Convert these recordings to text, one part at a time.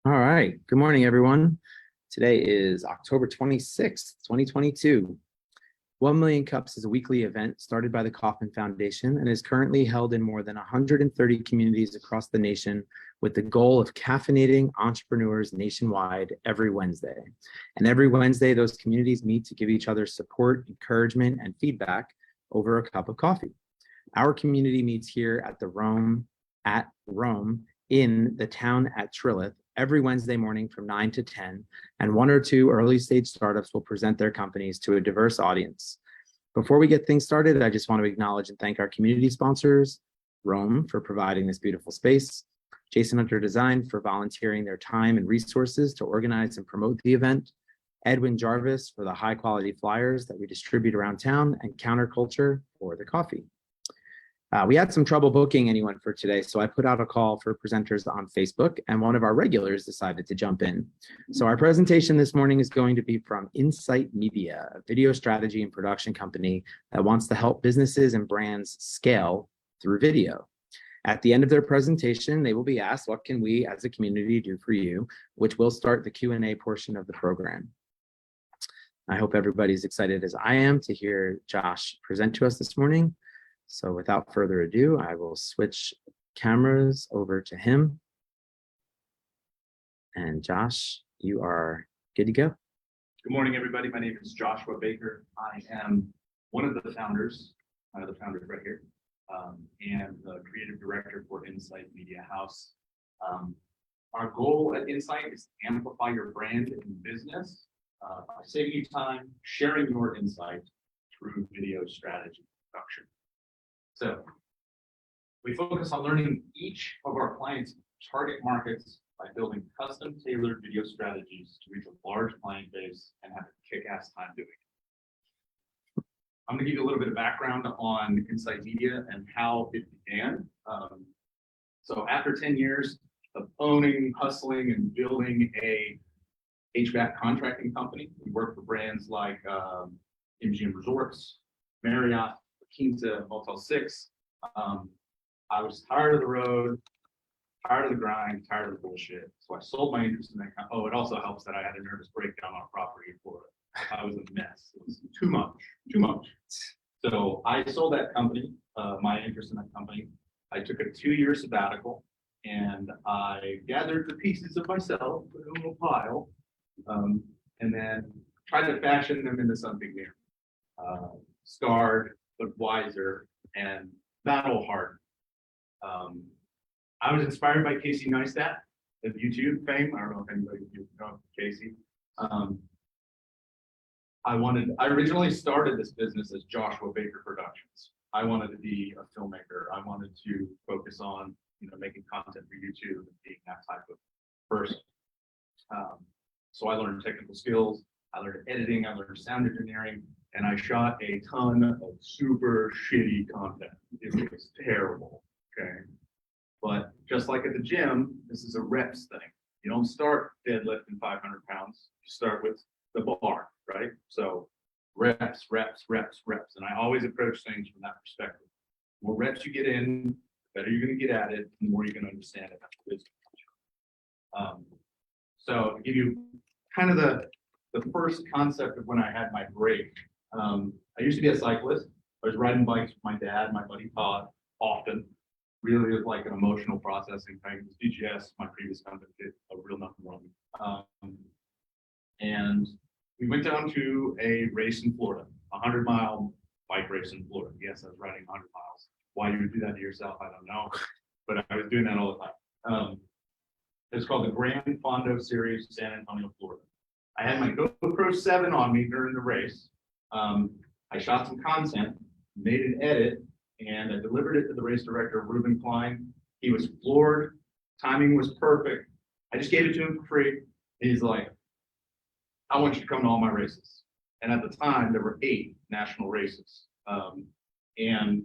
All right. Good morning, everyone. Today is October 26th, 2022. 1 Million Cups is a weekly event started by the Kauffman Foundation and is currently held in more than 130 communities across the nation with the goal of caffeinating entrepreneurs nationwide every Wednesday. And every Wednesday, those communities meet to give each other support, encouragement, and feedback over a cup of coffee. Our community meets here at Rome in the town at Trilith every Wednesday morning from 9 to 10, and one or two early stage startups will present their companies to a diverse audience. Before we get things started, I just want to acknowledge and thank our community sponsors, Rome for providing this beautiful space, Jason Hunter Design for volunteering their time and resources to organize and promote the event, Edwin Jarvis for the high quality flyers that we distribute around town, and Counterculture for the coffee. We had some trouble booking anyone for today, so I put out a call for presenters on Facebook, and one of our regulars decided to jump in. So our presentation this morning is going to be from Insight Media, a video strategy and production company that wants to help businesses and brands scale through video. At the end of their presentation, they will be asked, what can we as a community do for you, which will start the Q&A portion of the program. I hope everybody's excited as I am to hear Josh present to us this morning. So without further ado, I will switch cameras over to him. And Josh, you are good to go. Good morning, everybody. My name is Joshua Baker. I am one of the founders, the founders right here, and the creative director for Insight Media House. Our goal at Insight is to amplify your brand and business by saving you time, sharing your insight through video strategy production. So we focus on learning each of our clients' target markets by building custom tailored video strategies to reach a large client base and have a kick-ass time doing it. I'm going to give you a little bit of background on Insight Media and how it began. So after 10 years of owning, hustling, and building a HVAC contracting company, we work for brands like MGM Resorts, Marriott, Quinta, Motel 6. I was tired of the road, tired of the grind, tired of the bullshit. So I sold my interest in that company. Oh, it also helps that I had a nervous breakdown on a property in Florida. I was a mess. It was too much. So I sold that company, my interest in that company. I took a 2-year sabbatical and I gathered the pieces of myself, put it in a little pile, and then tried to fashion them into something new. Scarred, but wiser and battle hardened. I was inspired by Casey Neistat of YouTube fame. I don't know if anybody knows Casey. I originally started this business as Joshua Baker Productions. I wanted to be a filmmaker. I wanted to focus on, making content for YouTube and being that type of person. So I learned technical skills. I learned editing. I learned sound engineering. And I shot a ton of super shitty content. It was terrible, okay? But just like at the gym, this is a reps thing. You don't start deadlifting 500 pounds. You start with the bar, right? So reps. And I always approach things from that perspective. The more reps you get in, the better you're gonna get at it, the more you're gonna understand it. So to give you kind of the first concept of when I had my break, I used to be a cyclist. I was riding bikes with my dad, my buddy Todd, often. Really was like an emotional processing thing. DGS, my previous company, did a real number one. And we went down to a race in Florida, a 100-mile bike race in Florida. Yes, I was riding 100 miles. Why you would do that to yourself, I don't know. But I was doing that all the time. It's called the Grand Fondo Series, San Antonio, Florida. I had my GoPro 7 on me during the race. I shot some content, made an edit, and I delivered it to the race director, Ruben Klein. He was floored. Timing was perfect. I just gave it to him for free. And he's like, I want you to come to all my races. And at the time, there were 8 national races. And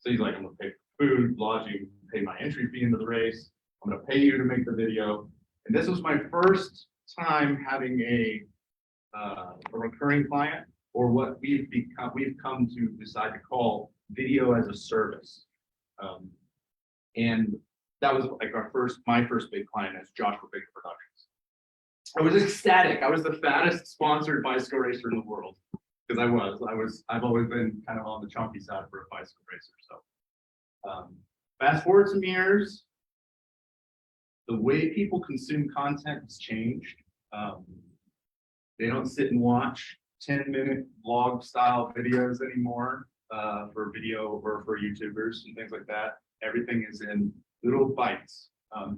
so he's like, I'm going to pay for food, lodging, pay my entry fee into the race. I'm going to pay you to make the video. And this was my first time having a recurring client, or what we've come to decide to call video as a service. And that was like my first big client as Joshua Baker Productions. I was ecstatic. I was the fattest sponsored bicycle racer in the world because I've always been kind of on the chunky side for a bicycle racer. So fast forward some years, the way people consume content has changed. They don't sit and watch 10-minute vlog style videos anymore for video or for YouTubers and things like that. Everything is in little bites.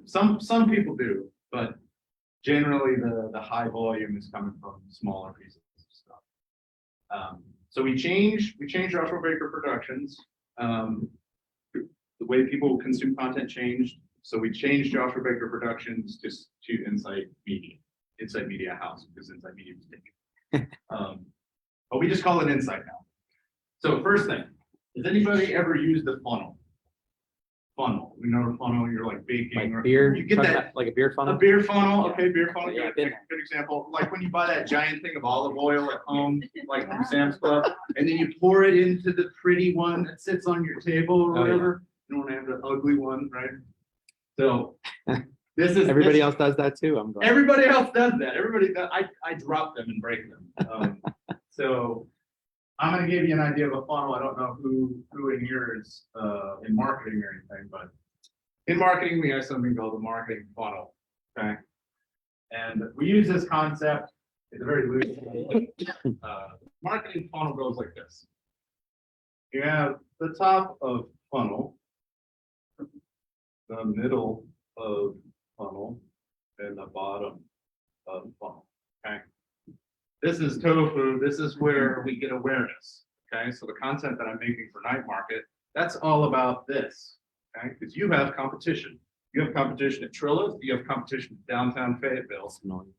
Some people do, but generally the high volume is coming from smaller pieces of stuff. So we changed Joshua Baker Productions. The way people consume content changed. So we changed Joshua Baker Productions just to Insight Media House, because Insight Media was taken. But we just call it Insight now. So first thing, has anybody ever used a funnel? Funnel. We know a funnel, you're like baking. Like or beer, you get that like a beer a funnel. beer funnel. Okay, beer funnel. Yeah, Good, good example. Like when you buy that giant thing of olive oil at home, like from Sam's Club, and then you pour it into the pretty one that sits on your table or Oh, yeah. whatever. You don't have the ugly one, right? So this is Everybody this- else does that too. I'm glad. Everybody else does that. Everybody does. I drop them and break them. So I'm going to give you an idea of a funnel. I don't know who in here is in marketing or anything, but in marketing, we have something called the marketing funnel. Okay. And we use this concept. It's a very loose. Marketing funnel goes like this. You have the top of funnel, the middle of funnel, and the bottom of funnel. Okay. This is tofu. This is where we get awareness. Okay. So the content that I'm making for Night Market, that's all about this. Okay. Because you have competition. You have competition at Trilla's. You have competition at downtown Fayetteville.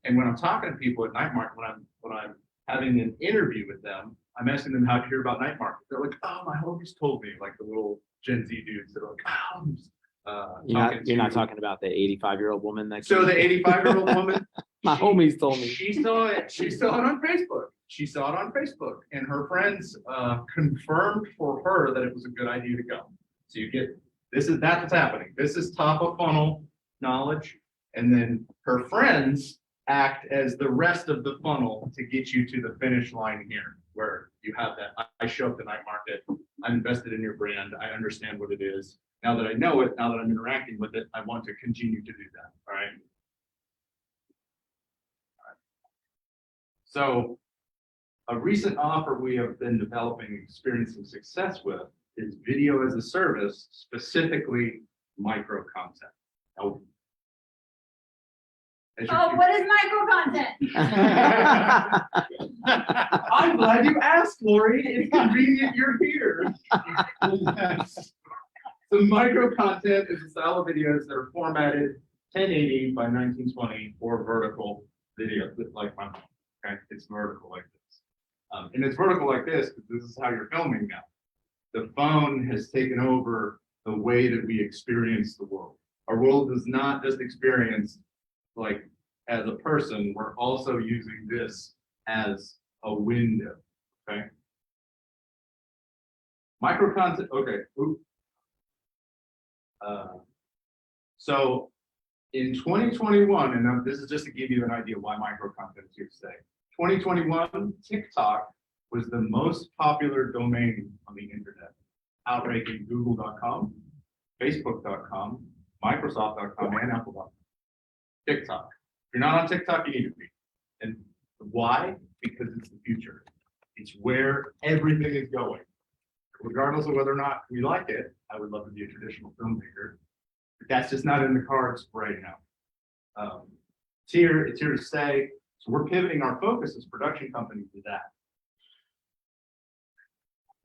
And when I'm talking to people at Night Market, when I'm having an interview with them, I'm asking them how to hear about Night Market. They're like, "Oh, my homies told me." Like the little Gen Z dudes that are like, "Oh." You're not talking about the 85-year-old woman that. So the 85-year-old woman, My homies told me. she saw it. She saw it on Facebook. And her friends confirmed for her that it was a good idea to go. So you get that's what's happening. This is top of funnel knowledge, and then her friends act as the rest of the funnel to get you to the finish line here, where you have that. I show up to Night Market. I'm invested in your brand. I understand what it is. Now that I know it, now that I'm interacting with it, I want to continue to do that. All right. So a recent offer we have been developing, experiencing success with is video as a service, specifically micro content. Now, What is micro content? I'm glad you asked, Lori. It's convenient you're here. So micro content is a style of videos that are formatted 1080 by 1920 or vertical video, like my phone. Okay, it's vertical like this, and it's vertical like this because this is how you're filming now. The phone has taken over the way that we experience the world. Our world is not just experienced like as a person. We're also using this as a window. Okay. Micro content. Okay. So in 2021, and now this is just to give you an idea why micro content is here to stay. 2021, TikTok was the most popular domain on the internet, outranking Google.com, Facebook.com, Microsoft.com, and Apple.com. TikTok. If you're not on TikTok, you need to be. And why? Because it's the future. It's where everything is going. Regardless of whether or not we like it, I would love to be a traditional filmmaker. But that's just not in the cards right now. It's here to stay. So we're pivoting our focus as a production company to that.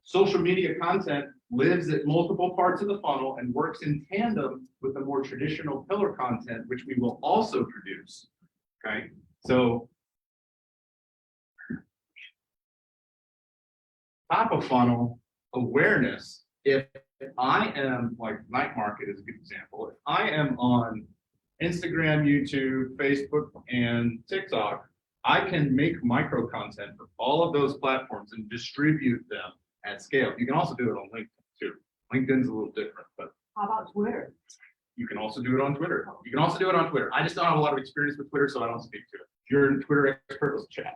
Social media content lives at multiple parts of the funnel and works in tandem with the more traditional pillar content, which we will also produce. Okay, so top of funnel awareness. If I am, like Night Market is a good example, if I am on Instagram, YouTube, Facebook, and TikTok, I can make micro content for all of those platforms and distribute them at scale. You can also do it on LinkedIn too. LinkedIn's a little different, but How about Twitter? you can also also do it on Twitter. You can also do it on Twitter. I just don't have a lot of experience with Twitter, so I don't speak to it. If you're a Twitter expert, let's chat.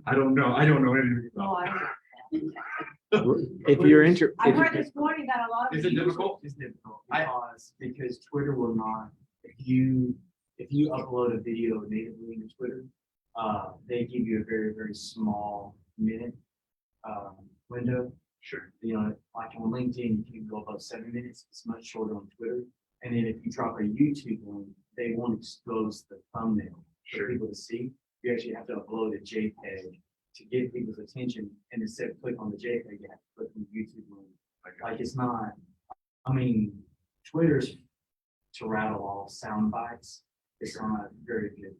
I don't know anything No, about I, If you're interested. I heard this morning that a lot of. Is it users- difficult? It's difficult because Twitter will not, if you upload a video natively into Twitter, they give you a very, very small minute window. Sure. You know, like on LinkedIn, you can go above 7 minutes. It's much shorter on Twitter. And then if you drop a YouTube link, they won't expose the thumbnail for Sure. people to see. You actually have to upload a JPEG to get people's attention. And instead of click on the JPEG, you have to click on the YouTube link. Like it's not, I mean, Twitter's to rattle off sound bites. It's not very good.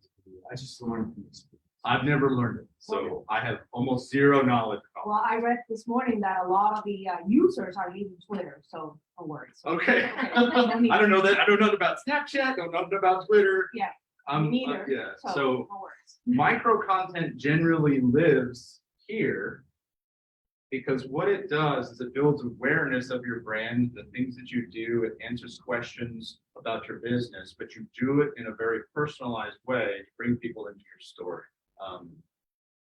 I just learned from this. I've never learned it, so I have almost zero knowledge about Well, I read this morning that a lot of the users are using Twitter, so no worries. it. Okay. No need- I don't know that. I don't know about Snapchat. Don't know about Twitter. Yeah, I'm Me neither. yeah. So So no worries. micro content generally lives here because what it does is it builds awareness of your brand, the things that you do. It answers questions about your business, but you do it in a very personalized way to bring people into your story.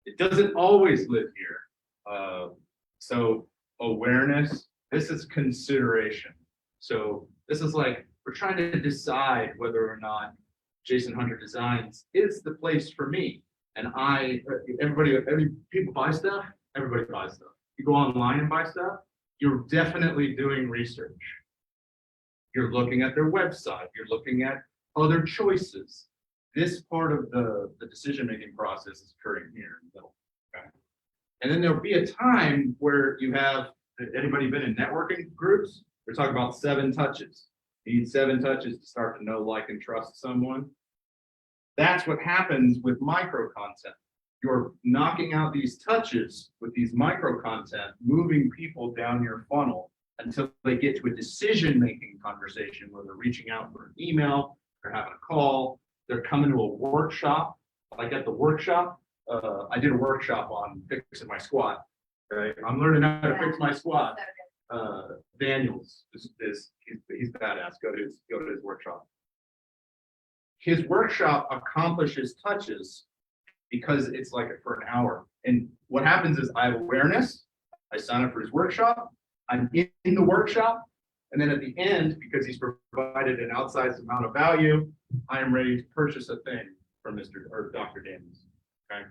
It doesn't always live here. So awareness, this is consideration. So this is like, we're trying to decide whether or not Jason Hunter Designs is the place for me. And every people buy stuff, everybody buys stuff. You go online and buy stuff, you're definitely doing research. You're looking at their website, you're looking at other choices. This part of the decision-making process is occurring here in the middle. Okay? And then there'll be a time where you have, anybody been in networking groups? We're talking about 7 touches. You need 7 touches to start to know, like, and trust someone. That's what happens with micro content. You're knocking out these touches with these micro content, moving people down your funnel until they get to a decision-making conversation where they're reaching out for an email, they're having a call, they're coming to a workshop. Like at the workshop, I did a workshop on fixing my squat. Right, I'm learning how to fix my squat. Daniels he's badass. Go to his workshop. His workshop accomplishes touches because it's like for an hour. And what happens is I have awareness. I sign up for his workshop. I'm in the workshop. And then at the end, because he's provided an outsized amount of value, I am ready to purchase a thing from Dr. Daniels. Okay.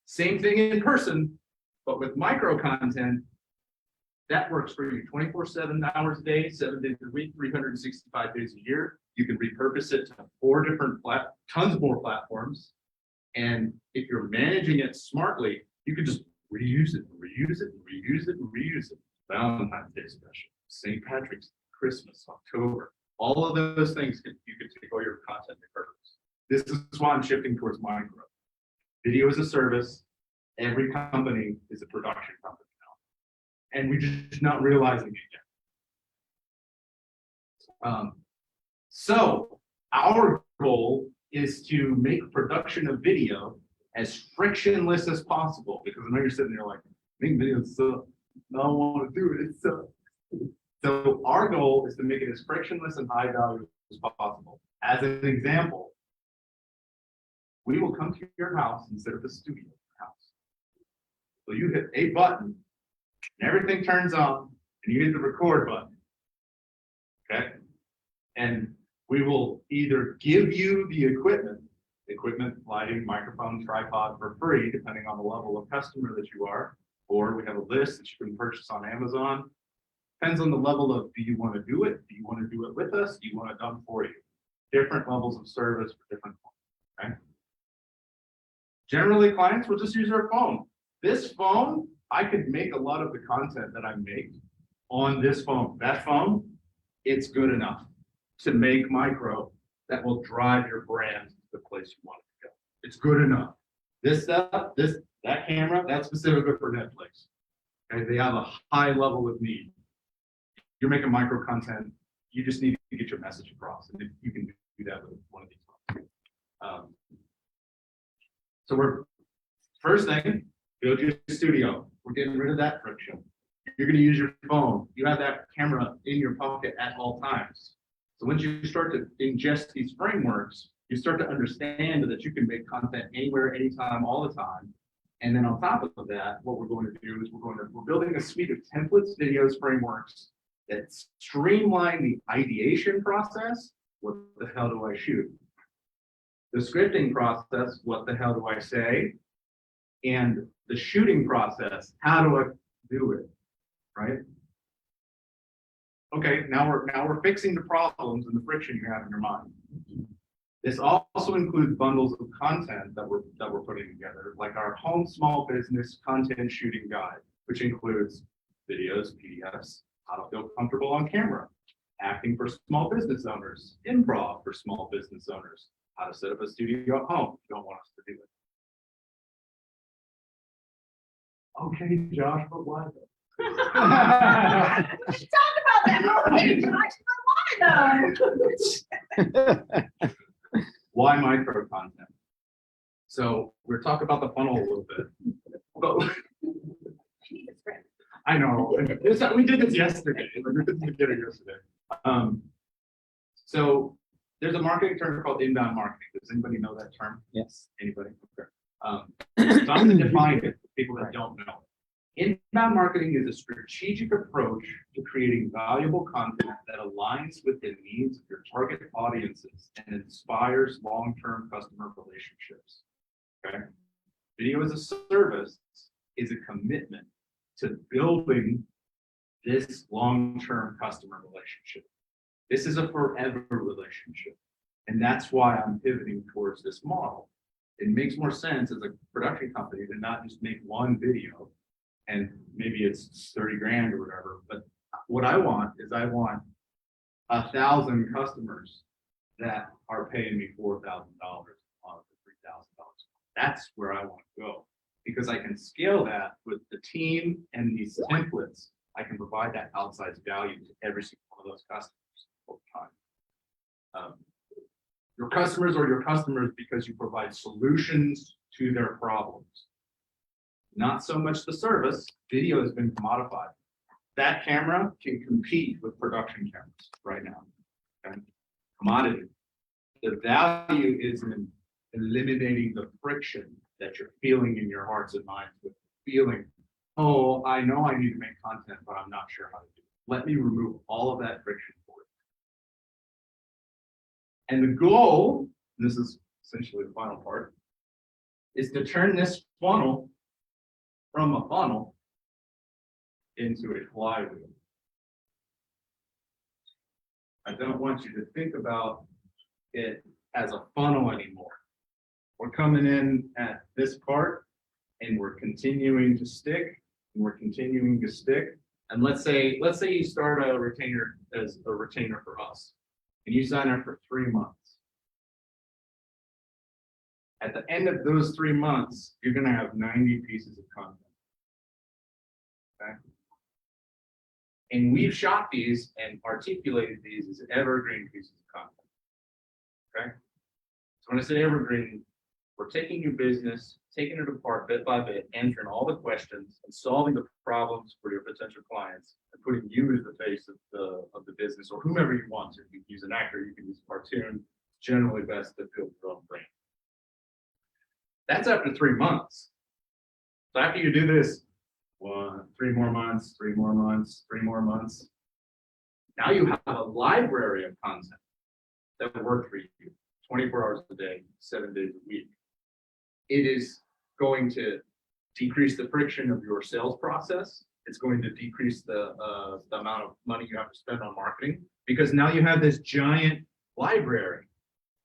Same thing in person, but with micro content, that works for you 24/7 hours a day, 7 days a week, 365 days a year. You can repurpose it to 4 different tons more platforms. And if you're managing it smartly, you can just reuse it, reuse it, reuse it, reuse it. Valentine's Day special, St. Patrick's, Christmas, October, all of those things you can take all your content and purpose. This is why I'm shifting towards micro. Video as a service. Every company is a production company now. And we're just not realizing it yet. So our goal is to make production of video as frictionless as possible, because I know you're sitting there like, making videos suck. No, I don't want to do it. It sucks. So our goal is to make it as frictionless and high value as possible. As an example, we will come to your house and set up a studio in your house. So you hit a button, and everything turns on, and you hit the record button. Okay? And we will either give you the equipment, lighting, microphone, tripod for free, depending on the level of customer that you are, or we have a list that you can purchase on Amazon. Depends on the level of, do you want to do it? Do you want to do it with us? Do you want it done for you? Different levels of service for different phones, okay? Generally, clients will just use their phone. This phone, I could make a lot of the content that I make on this phone. That phone, it's good enough to make micro that will drive your brand to the place you want it to go. It's good enough. This stuff, that camera, that's specifically for Netflix. Okay, they have a high level of need. You're making micro content, you just need to get your message across, and you can do that with one of these phones. So first thing, go to your studio. We're getting rid of that friction. You're going to use your phone. You have that camera in your pocket at all times. So once you start to ingest these frameworks, you start to understand that you can make content anywhere, anytime, all the time. And then on top of that, what we're going to do is we're building a suite of templates, videos, frameworks that streamline the ideation process. What the hell do I shoot? The scripting process, what the hell do I say? And the shooting process, how do I do it? Right? Okay, now we're fixing the problems and the friction you have in your mind. This also includes bundles of content that we're putting together, like our home small business content shooting guide, which includes videos, PDFs, how to feel comfortable on camera, acting for small business owners, improv for small business owners, how to set up a studio at home if you don't want us to do it. Okay, Josh, but why though? Talk about that. Okay, Josh, but why though? Why micro content? So we're talking about the funnel a little bit, but I need a script. I know we did this yesterday. Like, we did this together yesterday. So there's a marketing term called inbound marketing. Does anybody know that term? Yes. Anybody? Okay. So I'm going to define it for people that don't know. Inbound marketing is a strategic approach to creating valuable content that aligns with the needs of your target audiences and inspires long-term customer relationships. Okay. Video as a service is a commitment to building this long-term customer relationship. This is a forever relationship. And that's why I'm pivoting towards this model. It makes more sense as a production company to not just make one video and maybe it's 30 grand or whatever. But what I want is I want 1,000 customers that are paying me $4,000 a month or $3,000. That's where I want to go because I can scale that with the team and these templates. I can provide that outsized value to every single one of those customers over time. Your customers are your customers because you provide solutions to their problems. Not so much the service. Video has been commodified. That camera can compete with production cameras right now. Okay? Commodity. The value is in eliminating the friction that you're feeling in your hearts and minds with feeling, oh, I know I need to make content, but I'm not sure how to do it. Let me remove all of that friction for you. And the goal, and this is essentially the final part, is to turn this funnel from a funnel into a flywheel. I don't want you to think about it as a funnel anymore. We're coming in at this part and we're continuing to stick and we're continuing to stick. And let's say you start a retainer as a retainer for us and you sign up for 3 months. At the end of those 3 months, you're going to have 90 pieces of content. Okay. And we've shot these and articulated these as evergreen pieces of content. Okay. So when I say evergreen, we're taking your business, taking it apart bit by bit, answering all the questions and solving the problems for your potential clients and putting you as the face of the business or whomever you want to. You can use an actor, you can use a cartoon, generally best to build your own brand. That's after 3 months. So after you do this, 3 more months, 3 more months, 3 more months. Now you have a library of content that will work for you 24 hours a day, 7 days a week. It is going to decrease the friction of your sales process. It's going to decrease the amount of money you have to spend on marketing because now you have this giant library.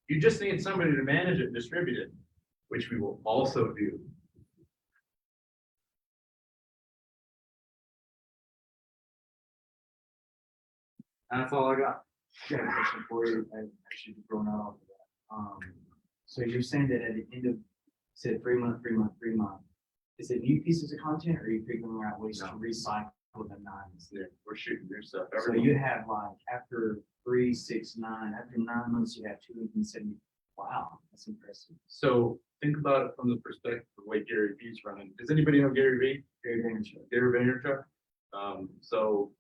You just need somebody to manage it and distribute it, which we will also do. That's all I got. I got a question for you. I should be thrown out of that. So you're saying that at the end of, say, 3 month, 3 month, 3 month, is it new pieces of content or are you figuring out ways to recycle the 9s? Yeah, we're shooting new stuff. So you have like after 3, 6, 9, after 9 months, you have 270. Wow, that's impressive. So think about it from the perspective of the way Gary Vee's running. Does anybody know Gary Vee? Gary Vaynerchuk. Gary Vaynerchuk. So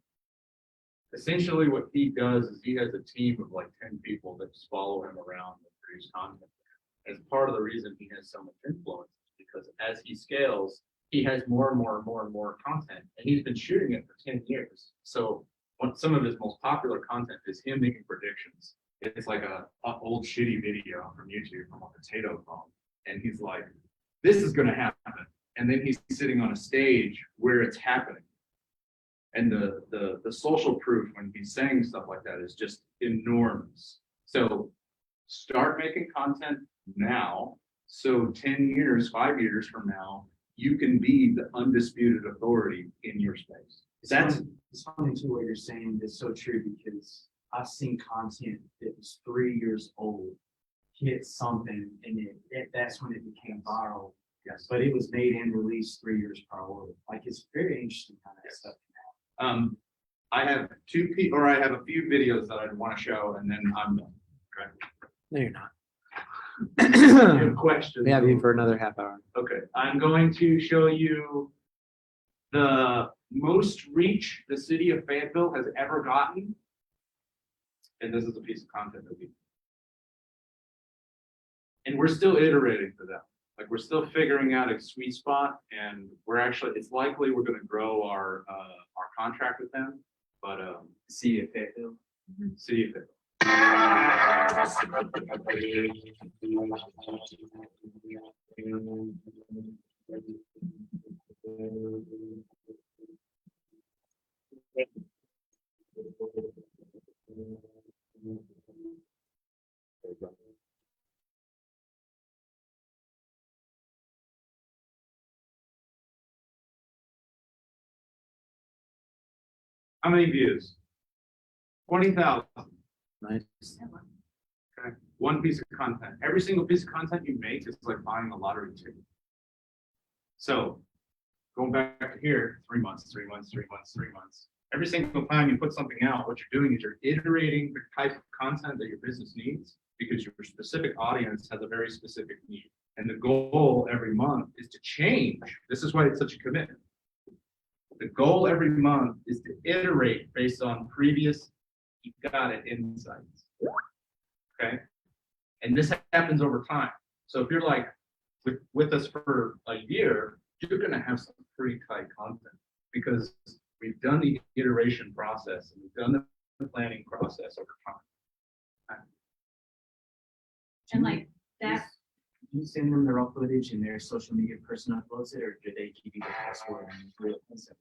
essentially what he does is he has a team of like 10 people that just follow him around and produce content. As part of the reason he has so much influence is because as he scales, he has more and more and more and more content, and he's been shooting it for 10 years. So some of his most popular content is him making predictions. It's like a old shitty video from YouTube from a potato phone, and he's like, "This is going to happen," and then he's sitting on a stage where it's happening. And the social proof when he's saying stuff like that is just enormous. So start making content now. So 10 years, 5 years from now, you can be the undisputed authority in your space. It's funny too what you're saying is so true because I've seen content that was 3 years old hit something and that's when it became viral. Yes. But it was made and released 3 years prior. Like it's very interesting kind of stuff. I have I have a few videos that I'd want to show, and then I'm done. Okay. No, you're not. You have questions? We have you for another half hour. Okay, I'm going to show you the most reach the city of Fayetteville has ever gotten. And this is a piece of content that we. And we're still iterating for them. Like we're still figuring out a sweet spot, and it's likely we're going to grow our contract with them, but See if it see if it. How many views? 20,000. Nice. Okay. One piece of content. Every single piece of content you make is like buying a lottery ticket. So going back to here, 3 months, 3 months, 3 months, 3 months. Every single time you put something out, what you're doing is you're iterating the type of content that your business needs because your specific audience has a very specific need. And the goal every month is to change. This is why it's such a commitment. The goal every month is to iterate based on previous you got it insights. Okay. And this happens over time. So if you're like with us for a year, you're going to have some pretty tight content because we've done the iteration process and we've done the planning process over time. And like that, Do you send them the raw footage and their social media person uploads it, or do they give you the password and real consent?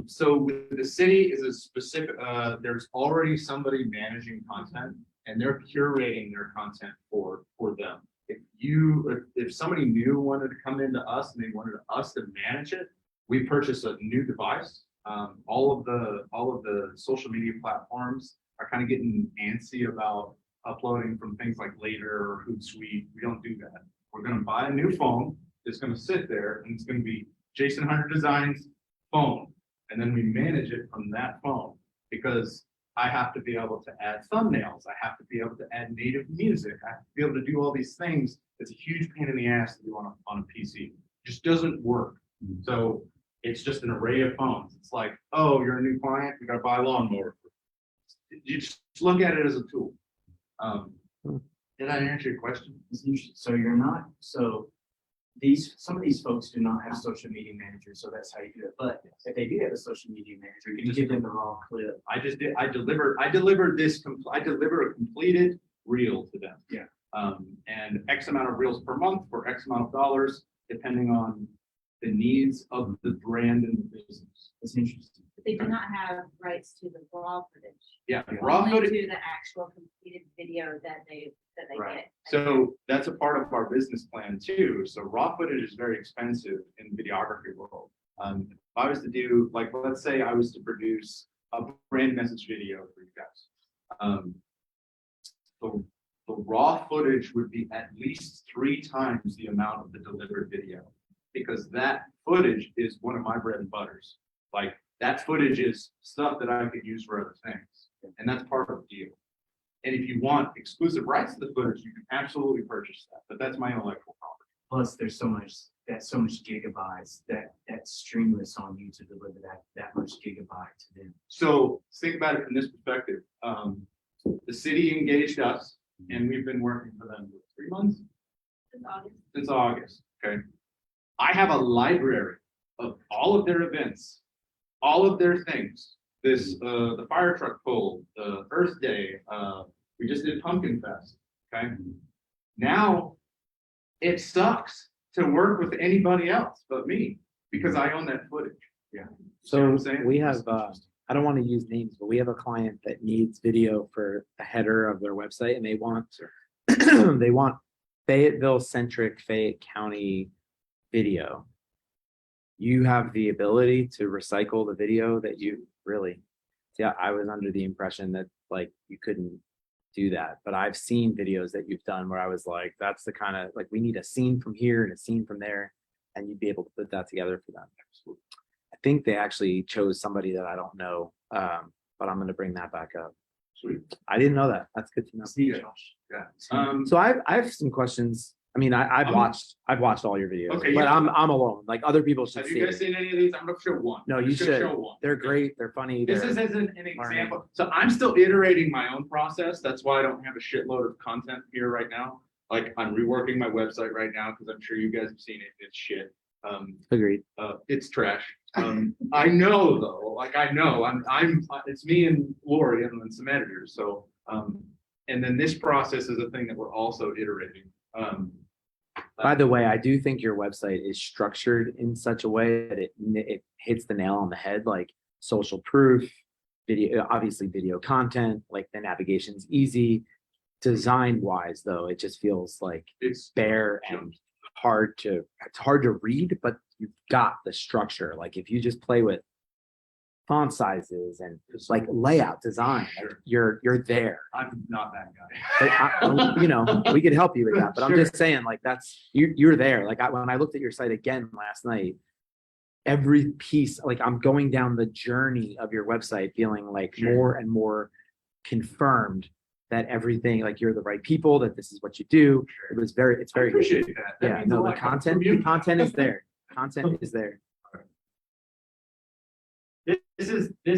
So with the city is a specific, there's already somebody managing content and they're curating their content for them. If somebody new wanted to come into us and they wanted us to manage it, we purchase a new device. All of the social media platforms are kind of getting antsy about uploading from things like Later or Hootsuite. We don't do that. We're going to buy a new phone. It's going to sit there and it's going to be Jason Hunter Designs phone. And then we manage it from that phone because I have to be able to add thumbnails. I have to be able to add native music. I have to be able to do all these things. It's a huge pain in the ass to do on a PC. It just doesn't work. So it's just an array of phones. It's like, oh, you're a new client. We got to buy a lawnmower. You just look at it as a tool. Did I answer your question? So you're not, so some of these folks do not have social media managers, so that's how you do it. But if they do have a social media manager, you can give them the raw clip. I deliver a completed reel to them. Yeah. And X amount of reels per month for X amount of dollars, depending on the needs of the brand and the business. It's interesting. but they do not have rights to the raw footage. Yeah, raw Only footage. to the actual completed video that they Right. get. So that's a part of our business plan too. So raw footage is very expensive in the videography world. If I was to do, like, let's say I was to produce a brand message video for you guys. The raw footage would be at least 3 times the amount of the delivered video because that footage is one of my bread and butters. Like that footage is stuff that I could use for other things. And that's part of the deal. And if you want exclusive rights to the footage, you can absolutely purchase that, but that's my intellectual property. Plus, there's so much gigabytes that streamless on you to deliver that much gigabyte to them. So think about it from this perspective. The city engaged us and we've been working for them for 3 months It's August. since August, okay? I have a library of all of their events, all of their things. This, the fire truck pull, the Earth Day, we just did Pumpkin Fest, okay? Now, it sucks to work with anybody else but me because I own that footage. See what So I'm saying? we have, I don't want to use names, but we have a client that needs video for the header of their website and they want, they want Fayetteville centric Fayette County video. You have the ability to recycle the video that you really, yeah, I was under the impression that like you couldn't do that, but I've seen videos that you've done where I was like, that's the kind of, like, we need a scene from here and a scene from there, and you'd be able to put that together for them. I think they actually chose somebody that I don't know, but I'm gonna bring that back up. Sweet. I didn't know that. That's good to know. Yeah. So I have some questions. I mean, I've watched all your videos, Okay, but yeah. I'm alone. Like other people should Have see you guys it. seen any of these? I'm gonna show one. No, I'm you just gonna should. show one. They're great. They're funny. This they're- is as an example. So I'm still iterating my own process. That's why I don't have a shitload of content here right now. Like I'm reworking my website right now because I'm sure you guys have seen it. It's shit. Agreed. It's trash. I know though, like I know it's me and Lori and then some editors. So, and then this process is a thing that we're also iterating. By the way, I do think your website is structured in such a way that it hits the nail on the head, like social proof, video, obviously video content, like the navigation's easy. Design wise, though, it just feels like It's bare and it's hard to read, but you've got the structure. Like if you just play with font sizes and like layout design, like, you're there. I'm not that guy. But you know, we could help you with that, but I'm Sure. just saying, like, that's, you're there. Like, when I looked at your site again last night, every piece, like, I'm going down the journey of your website, feeling like Sure. more and more confirmed that everything, like, you're the right people, that this is what you do. It's I very good. appreciate that. That Yeah, means a no, the lot from you. content is there. Content is there. This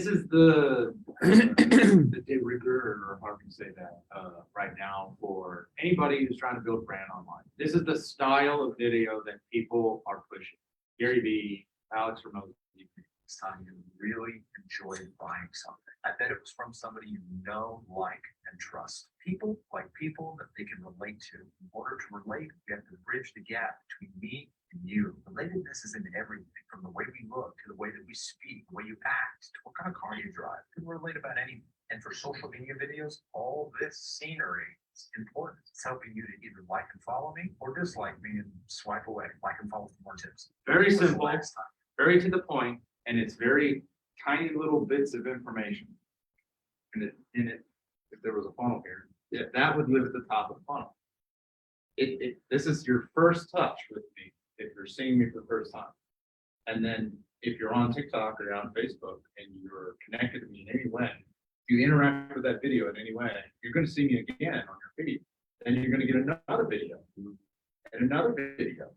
is the de rigueur, or how can you say that, right now for anybody who's trying to build brand online. This is the style of video that people are pushing. Gary Vee, Alex Ramosi. It's time you really enjoyed buying something. I bet it was from somebody you know, like, and trust. People like people that they can relate to. In order to relate, you have to bridge the gap between me and you. Relatedness is in everything, from the way we look to the way that we speak, the way you act, to what kind of car you drive. People relate about anything. And for social media videos, all this scenery is important. It's helping you to either like and follow me or dislike me and swipe away. Like and follow for more tips. Very What's the simple, last time? very to the point, and it's very tiny little bits of information. And if there was a funnel here, that would live at the top of the funnel. This is your first touch with me, if you're seeing me for the first time. And then if you're on TikTok or you're on Facebook and you're connected to me in any way, if you interact with that video in any way, you're gonna see me again on your feed. Then you're gonna get another video and another video.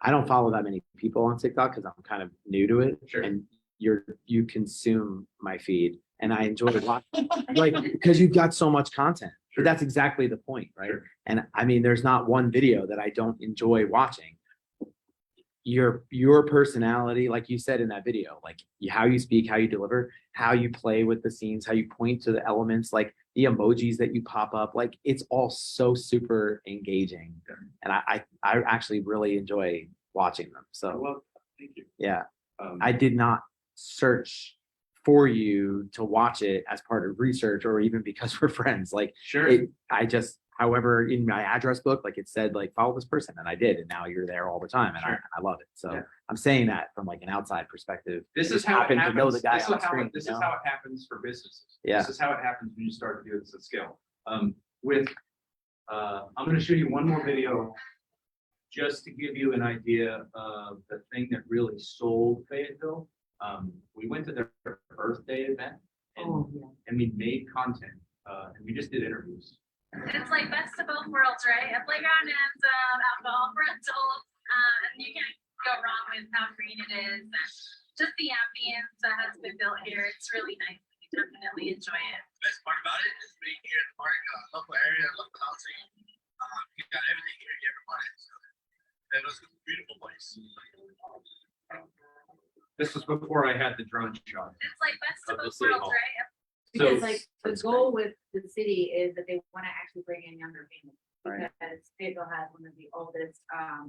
I don't follow that many people on TikTok because I'm kind of new to it. Sure. And you consume my feed and I enjoy watching, like, because you've got so much content. Sure. But that's exactly the point, right? Sure. And I mean, there's not one video that I don't enjoy watching. Your personality, like you said in that video, like how you speak, how you deliver, how you play with the scenes, how you point to the elements, like the emojis that you pop up, like it's all so super engaging. And I actually really enjoy watching them. I So love, thank you. yeah, Um, I did not search for you to watch it as part of research or even because we're friends. Like Sure. I just, however, in my address book, like it said, like follow this person, and I did, and now you're there all the time, and Sure. I love it. So Yeah. I'm saying that from like an outside perspective. This is Just how it happen to happens. know the guy This on is how screen, it- this you is know? how it happens for businesses. Yeah. This is how it happens when you start to do this at scale. I'm gonna show you one more video just to give you an idea of the thing that really sold Fayetteville. We went to their Earth Day event and, Oh, yeah. and we made content, and we just did interviews. It's like best of both worlds, right? A playground and alcohol for adults. And you can't go wrong with how green it is and just the ambience that has been built here. It's really nice. You definitely enjoy it. Best part about it is being here in the park, local area, local housing. You got everything here you ever wanted. So it was a beautiful place. This was before I had the drone shot. It's like best of Of the both city worlds, hall. right? Because So- like the that's goal with the city is that they want to actually bring in younger families. Right. Because Fayetteville has one of the oldest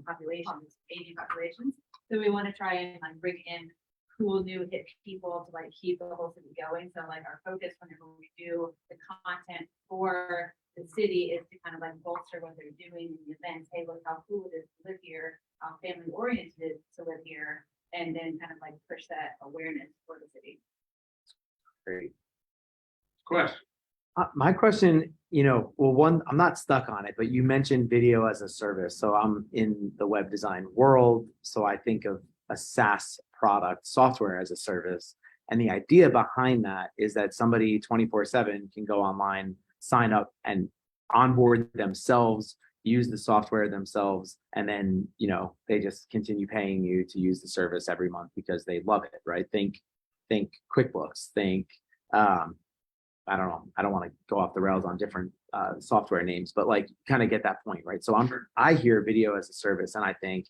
populations, aging populations. So we want to try and like bring in cool new hip people to like keep the whole city going. So like our focus whenever we do the content for the city is to kind of like bolster what they're doing in the events. Hey, look how cool it is to live here, how family oriented to live here, and then kind of like push that awareness for the city. Great. Question. My question, well, one, I'm not stuck on it, but you mentioned video as a service. So I'm in the web design world. So I think of a SaaS product, software as a service. And the idea behind that is that somebody 24/7 can go online, sign up and onboard themselves, use the software themselves, and then, they just continue paying you to use the service every month because they love it, right? Think QuickBooks, think, I don't know. I don't want to go off the rails on different software names, but like kind of get that point, right? So I hear video as a service and I think,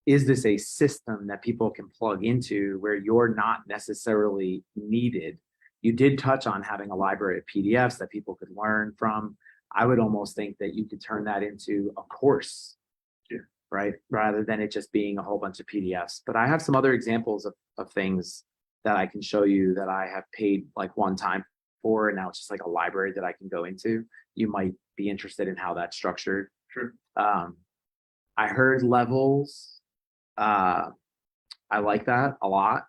is this a system that people can plug into where you're not necessarily needed? You did touch on having a library of PDFs that people could learn from. I would almost think that you could turn that into a course, right? Rather than it just being a whole bunch of PDFs. But I have some other examples of things that I can show you that I have paid like one time for, and now it's just like a library that I can go into. You might be interested in how that's structured. Sure. I heard levels. I like that a lot.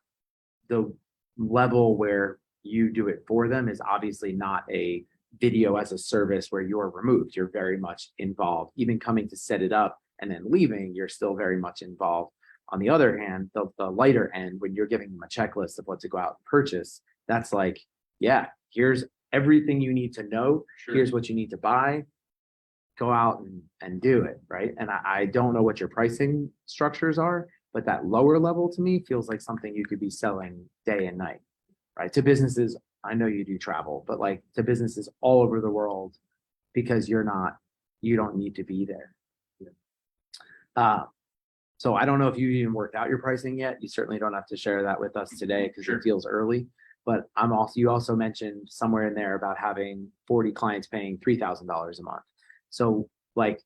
The level where you do it for them is obviously not a video as a service where you're removed. You're very much involved. Even coming to set it up and then leaving, you're still very much involved. On the other hand, the lighter end, when you're giving them a checklist of what to go out and purchase, that's like, yeah, here's everything you need to know. Sure. Here's what you need to buy. Go out and do it, right? And I don't know what your pricing structures are, but that lower level to me feels like something you could be selling day and night, right? To businesses, I know you do travel, but like to businesses all over the world, because you don't need to be there. So I don't know if you even worked out your pricing yet. You certainly don't have to share that with us today because Sure. it feels early. But you also mentioned somewhere in there about having 40 clients paying $3,000 a month. So like,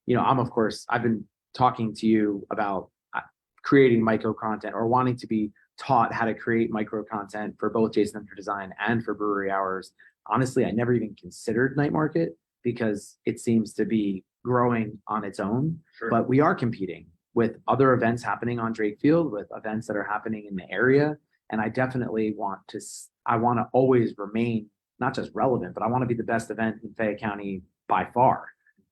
I've been talking to you about creating micro content or wanting to be taught how to create micro content for both Jason Hunter Design and for Brewery Hours. Honestly, I never even considered Night Market because it seems to be growing on its own, Sure. but we are competing with other events happening on Drake Field, with events that are happening in the area. And I definitely want to always remain not just relevant, but I want to be the best event in Fayette County by far,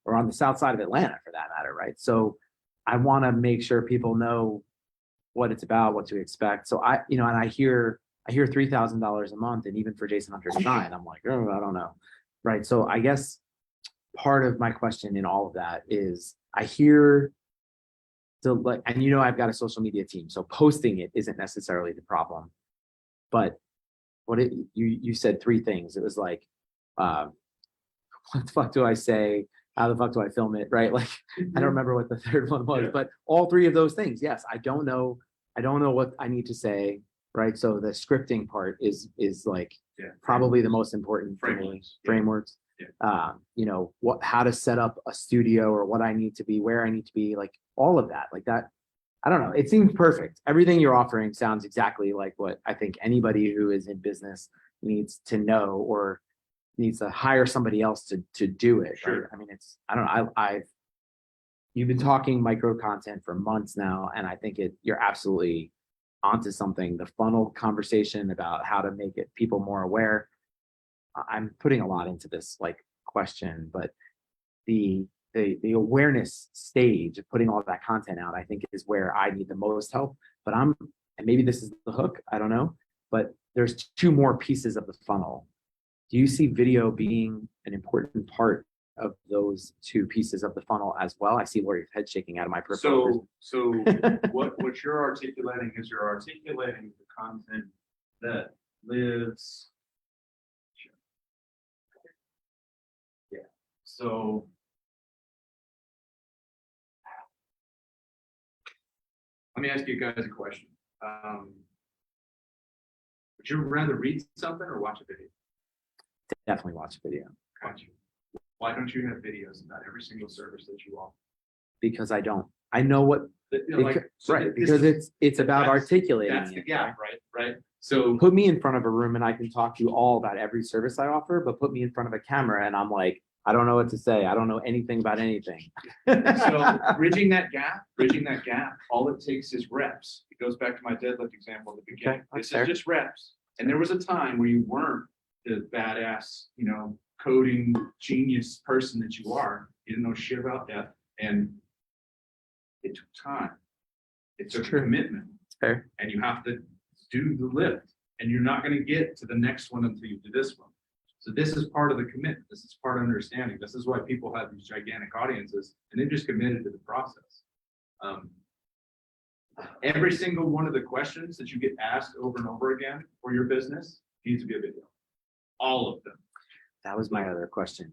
or on the south side of Atlanta for that matter, right? So I want to make sure people know what it's about, what to expect. So I hear $3,000 a month, and even for Jason Hunter Design, I'm like, oh, I don't know, right? So I guess part of my question in all of that is I hear and I've got a social media team, so posting it isn't necessarily the problem. But you said three things. It was like, what the fuck do I say? How the fuck do I film it? Right? Like, I don't remember what the third one was, but all three of those things. Yes, I don't know what I need to say. Right. So the scripting part is like probably the most important for me. Frameworks. How to set up a studio or what I need to be, where I need to be, like all of that, like that. I don't know. It seems perfect. Everything you're offering sounds exactly like what I think anybody who is in business needs to know or needs to hire somebody else to do it. Sure. Right? I mean, I don't know. You've been talking micro content for months now, and I think you're absolutely onto something. The funnel conversation about how to make it people more aware. I'm putting a lot into this question, but the awareness stage of putting all that content out, I think is where I need the most help. But and maybe this is the hook, I don't know, but there's two more pieces of the funnel. Do you see video being an important part of those two pieces of the funnel as well. I see Lori's head shaking out of my peripheral. So what you're articulating is you're articulating the content that lives. Yeah, so. Let me ask you guys a question. Would you rather read something or watch a video? Definitely watch a video Gotcha. Why don't you have videos about every single service that you offer? because I know what, right, because it's about that's- articulating That's the it, gap, right? right? So, Put me in front of a room and I can talk to you all about every service I offer, but put me in front of a camera and I'm like, I don't know what to say. I don't know anything about anything. so bridging that gap, all it takes is reps. It goes back to my deadlift example at the beginning. Okay, that's This fair. is just reps. And there was a time where you weren't the badass, coding genius person that you are. You didn't know shit about that. And it took time. It took a true. commitment. Fair. And you have to do the lift. And you're not going to get to the next one until you do this one. So this is part of the commitment. This is part of understanding. This is why people have these gigantic audiences and they've just committed to the process. Every single one of the questions that you get asked over and over again for your business needs to be a video. All of them. That was my other question.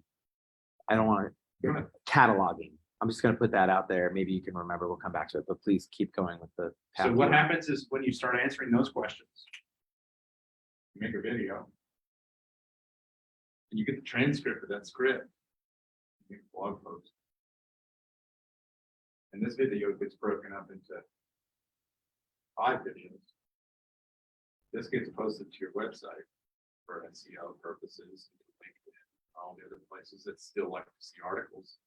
I don't want Go ahead. cataloging. I'm just gonna put that out there. Maybe you can remember, we'll come back to it, but please keep going with the. So path what forward. happens is when you start answering those questions, you make a video. And you get the transcript of that script. You make a blog post. And this video gets broken up into 5 videos. This gets posted to your website for SEO purposes, LinkedIn, all the other places that still like to see articles.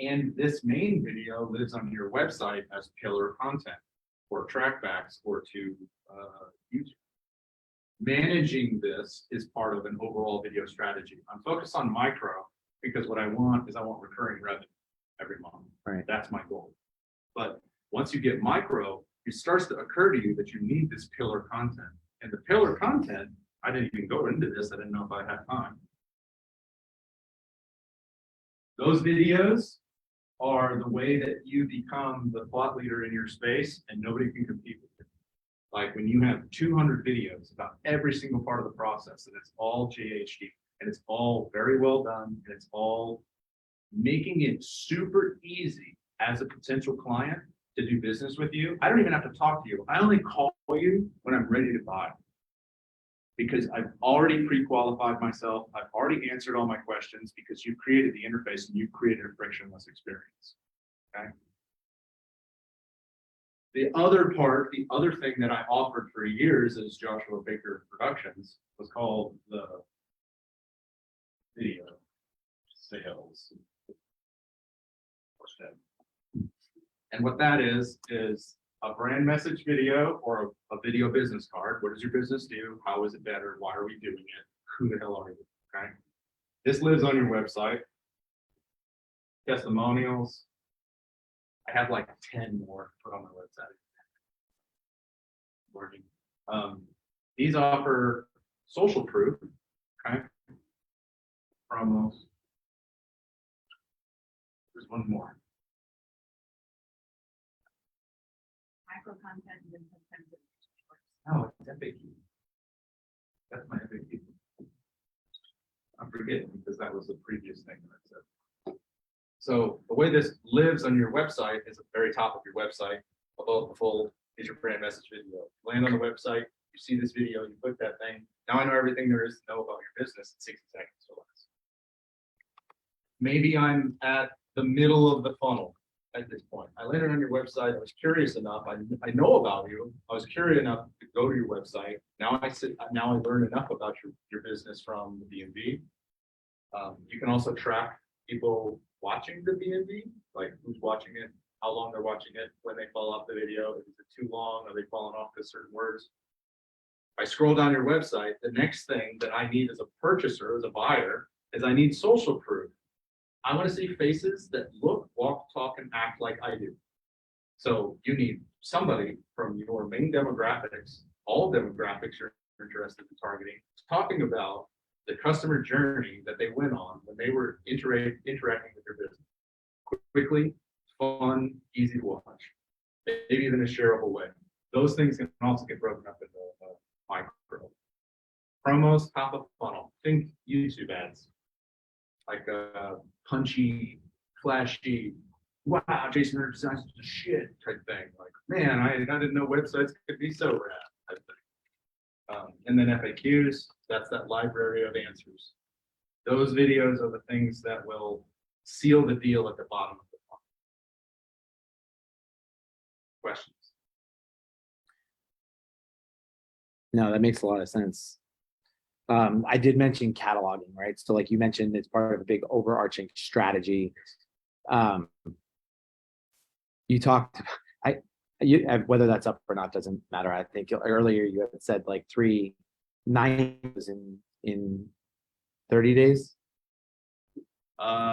And this main video lives on your website as pillar content or trackbacks or to YouTube. Managing this is part of an overall video strategy. I'm focused on micro because what I want recurring revenue every month. Right. That's my goal. But once you get micro, it starts to occur to you that you need this pillar content. And the pillar content, I didn't even go into this. I didn't know if I had time. Those videos are the way that you become the thought leader in your space and nobody can compete with you. Like when you have 200 videos about every single part of the process and it's all JHD and it's all very well done and it's all making it super easy as a potential client to do business with you. I don't even have to talk to you. I only call you when I'm ready to buy. Because I've already pre-qualified myself. I've already answered all my questions because you've created the interface and you've created a frictionless experience. Okay. The other thing that I offered for years as Joshua Baker Productions was called the video sales. And what that is a brand message video or a video business card. What does your business do? How is it better? Why are we doing it? Who the hell are you? Okay. This lives on your website. Testimonials. I have like 10 more put on my website. Working. These offer social proof. Okay. Promos. There's one more. Micro content and then sometimes it's short. Oh, it's FAQ. That's my FAQ. I'm forgetting because that was the previous thing that I said. So the way this lives on your website is at the very top of your website. Above the fold is your brand message video. You land on the website, you see this video, you click that thing. Now I know everything there is to know about your business in 60 seconds or less. Maybe I'm at the middle of the funnel. At this point, I landed on your website. I was curious enough. I know about you. I was curious enough to go to your website. Now I learned enough about your business from the BNB. You can also track people watching the BNB, like who's watching it, how long they're watching it, when they fall off the video. Is it too long? Are they falling off because certain words? I scroll down your website. The next thing that I need as a purchaser, as a buyer, is I need social proof. I want to see faces that look, walk, talk, and act like I do. So you need somebody from your main demographics, all demographics you're interested in targeting, talking about the customer journey that they went on when they were interacting with their business. Quickly, fun, easy to watch, maybe even a shareable way. Those things can also get broken up into micro. Promos, top of funnel, think YouTube ads, like a punchy, flashy, wow, Jason Hurd designs the shit type thing. Like, man, I didn't know websites could be so rad type thing. And then FAQs, that's that library of answers. Those videos are the things that will seal the deal at the bottom of the funnel. Questions? No, that makes a lot of sense. I did mention cataloging, right? So like you mentioned, it's part of a big overarching strategy. You talked, whether that's up or not doesn't matter. I think earlier you had said like 3 9s in 30 days,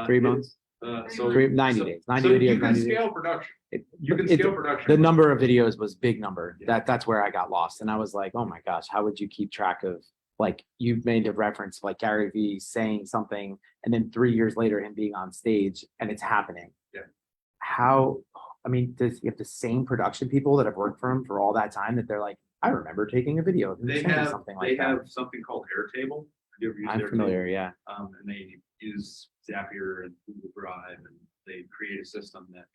3 months, So 90 days, 90 so videos, you can 90 days. scale production. You can It- scale production. The number of videos was big number. Yeah. That's where I got lost. And I was like, oh my gosh, how would you keep track of, like, you've made a reference like Gary Vee saying something and then 3 years later him being on stage and it's happening. Yeah. How, I mean, does you have the same production people that have worked for him for all that time that they're like, I remember taking a video of him They saying have something they like that. have something called Airtable. Have you ever used I'm Airtable? familiar, yeah. And they use Zapier and Google Drive, and they create a system that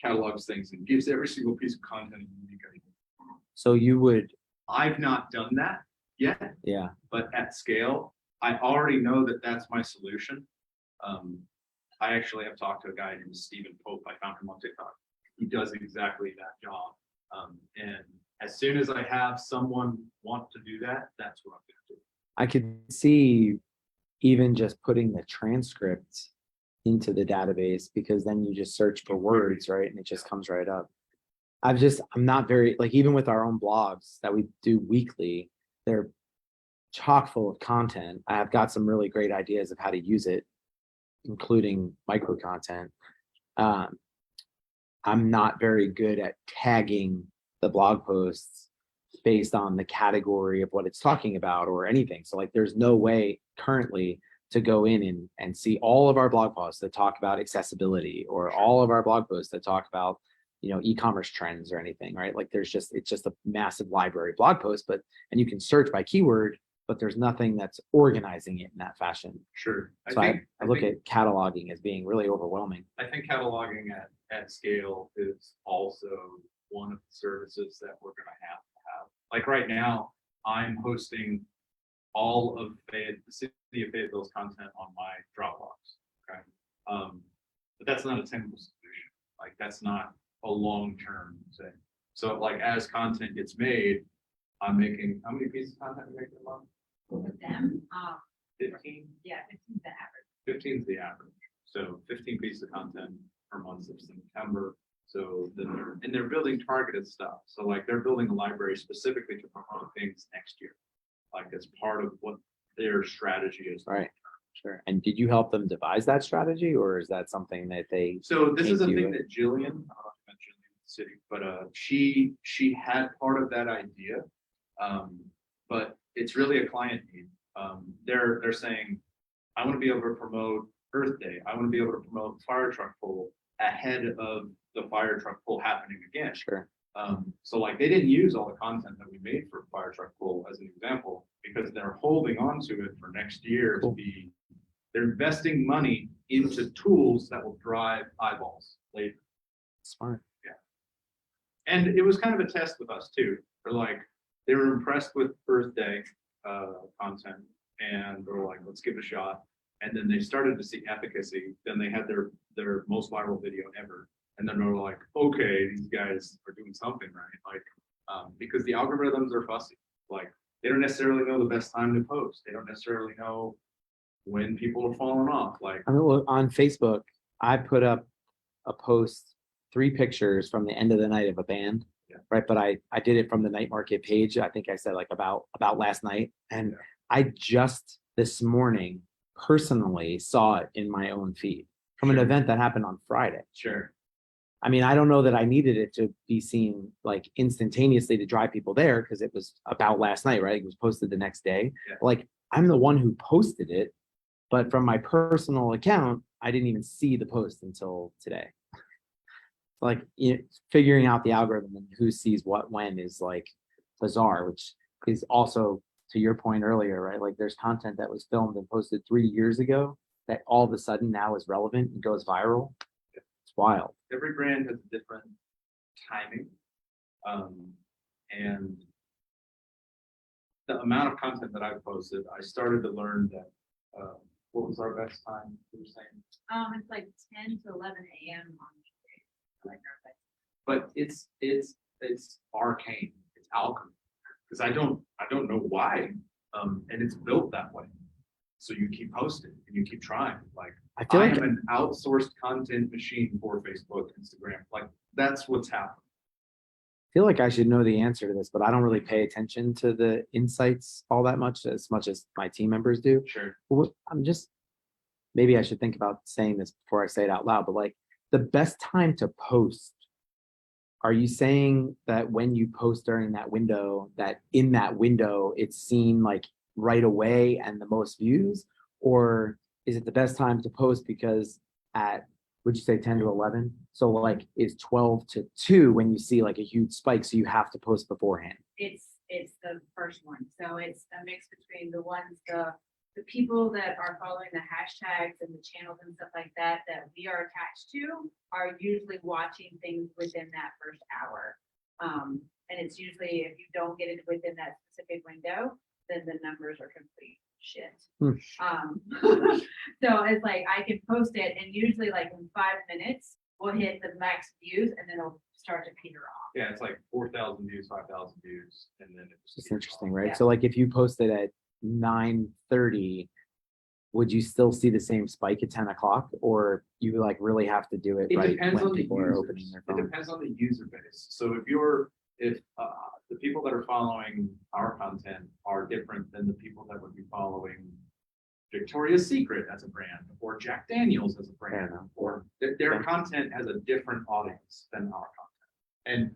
catalogs things and gives every single piece of content a unique ID. So you would, I've not done that yet, yeah, but at scale, I already know that that's my solution. I actually have talked to a guy named Stephen Pope. I found him on TikTok. He does exactly that job. And as soon as I have someone want to do that, that's what I'm going to do. I could see even just putting the transcript into the database, because then you just search for words, right? And it just comes right up. I'm not very, like, even with our own blogs that we do weekly, they're chock full of content. I have got some really great ideas of how to use it, including micro content. I'm not very good at tagging the blog posts based on the category of what it's talking about or anything. So like, there's no way currently to go in and see all of our blog posts that talk about accessibility, or all of our blog posts that talk about, e-commerce trends or anything, right? Like it's just a massive library of blog posts, and you can search by keyword, but there's nothing that's organizing it in that fashion. Sure. So I look at cataloging as being really overwhelming. I think cataloging at scale is also one of the services that we're going to have. Like right now, I'm hosting all of the city of Fayetteville's content on my Dropbox. Okay. But that's not a tenable solution. Like that's not a long-term thing. So like as content gets made, I'm making, how many pieces of content are you making a month? With them, 15? yeah, it's the average. 15 is the average. So 15 pieces of content per month of September. So then they're building targeted stuff. So like they're building a library specifically to promote things next year. Like as part of what their strategy is. Right. Sure. And did you help them devise that strategy, or is that something that they? So this is a Thank you. thing that Jillian, I don't know if I mentioned in the city, but she had part of that idea. But it's really a client need. They're saying, I want to be able to promote Earth Day. I want to be able to promote fire truck pull ahead of the fire truck pull happening again. Sure. So like they didn't use all the content that we made for fire truck pull as an example, because they're holding on to it for next year. Cool. They're investing money into tools that will drive eyeballs later. Smart. And it was kind of a test with us too. They were impressed with Earth Day content, and they're like, let's give it a shot. And then they started to see efficacy. Then they had their most viral video ever. And then they're like, okay, these guys are doing something right. Because the algorithms are fussy. Like they don't necessarily know the best time to post. They don't necessarily know when people are falling off. Like, I mean, look, on Facebook, I put up a post, 3 pictures from the end of the night of a band. Yeah. Right. But I did it from the night market page. I think I said like about last night. And Yeah. I just this morning personally saw it in my own feed from an Sure. event that happened on Friday. sure. I mean, I don't know that I needed it to be seen like instantaneously to drive people there, because it was about last night, right? It was posted the next day. Yeah. Like I'm the one who posted it, but from my personal account, I didn't even see the post until today. Like, figuring out the algorithm and who sees what when is like bizarre, which is also to your point earlier, right? Like there's content that was filmed and posted 3 years ago that all of a sudden now is relevant and goes viral. It's wild. Every brand has different timing. And the amount of content that I've posted, I started to learn that, what was our best time, you were saying? It's like 10 to 11 a.m. on weekdays. Like our best. But it's arcane, it's alchemy, because I don't know why, and it's built that way. So you keep posting and you keep trying, like, I feel I like am an outsourced content machine for Facebook, Instagram, like, that's what's happening. I should know the answer to this, but I don't really pay attention to the insights all that much as my team members do. Sure. I'm just, maybe I should think about saying this before I say it out loud, but like the best time to post, are you saying that when you post during that window, that in that window, it's seen like right away and the most views? Or is it the best time to post because at, would you say 10 to 11? So like is 12 to 2 when you see like a huge spike, so you have to post beforehand? It's the first one. So it's a mix between the ones, the people that are following the hashtags and the channels and stuff like that we are attached to are usually watching things within that first hour. And it's usually if you don't get it within that specific window, then the numbers are complete shit. So it's like I can post it and usually like in 5 minutes we'll hit the max views and then it'll start to peter off. Yeah, it's like 4,000 views, 5,000 views, and then it's It's interesting, right? Yeah. So like if you posted at 9:30, would you still see the same spike at 10 o'clock, or you like really have to do it It right depends when on the people are opening users. their It phone? depends on the user base. So if the people that are following our content are different than the people that would be following Victoria's Secret as a brand, or Jack Daniels as a brand, enough. or their content has a different audience than our content. And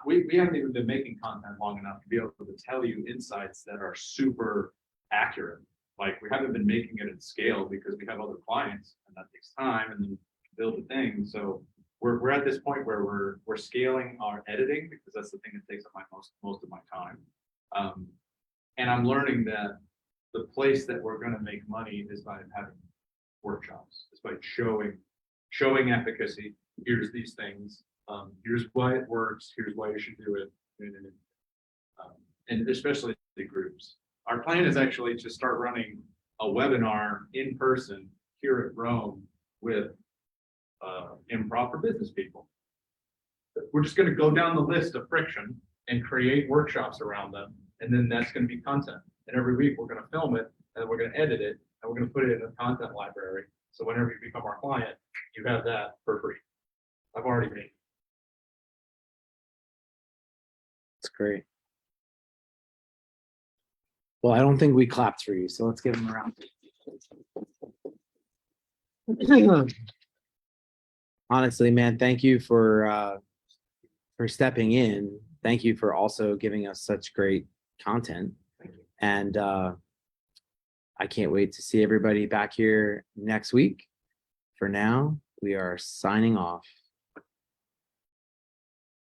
we haven't even been making content long enough to be able to tell you insights that are super accurate. Like we haven't been making it at scale because we have other clients and that takes time and then build a thing. So we're at this point where we're scaling our editing because that's the thing that takes up most of my time. And I'm learning that the place that we're going to make money is by having workshops. It's by showing efficacy. Here's these things. Here's why it works. Here's why you should do it. And especially the groups. Our plan is actually to start running a webinar in person here at Rome with improper business people. We're just going to go down the list of friction and create workshops around them. And then that's going to be content. And every week we're going to film it and then we're going to edit it and we're going to put it in a content library. So whenever you become our client, you have that for free. I've already made it. It's great. Well, I don't think we clapped for you, so let's give them a round. Honestly, man, thank you for stepping in. Thank you for also giving us such great content. And I can't wait to see everybody back here next week. For now, we are signing off.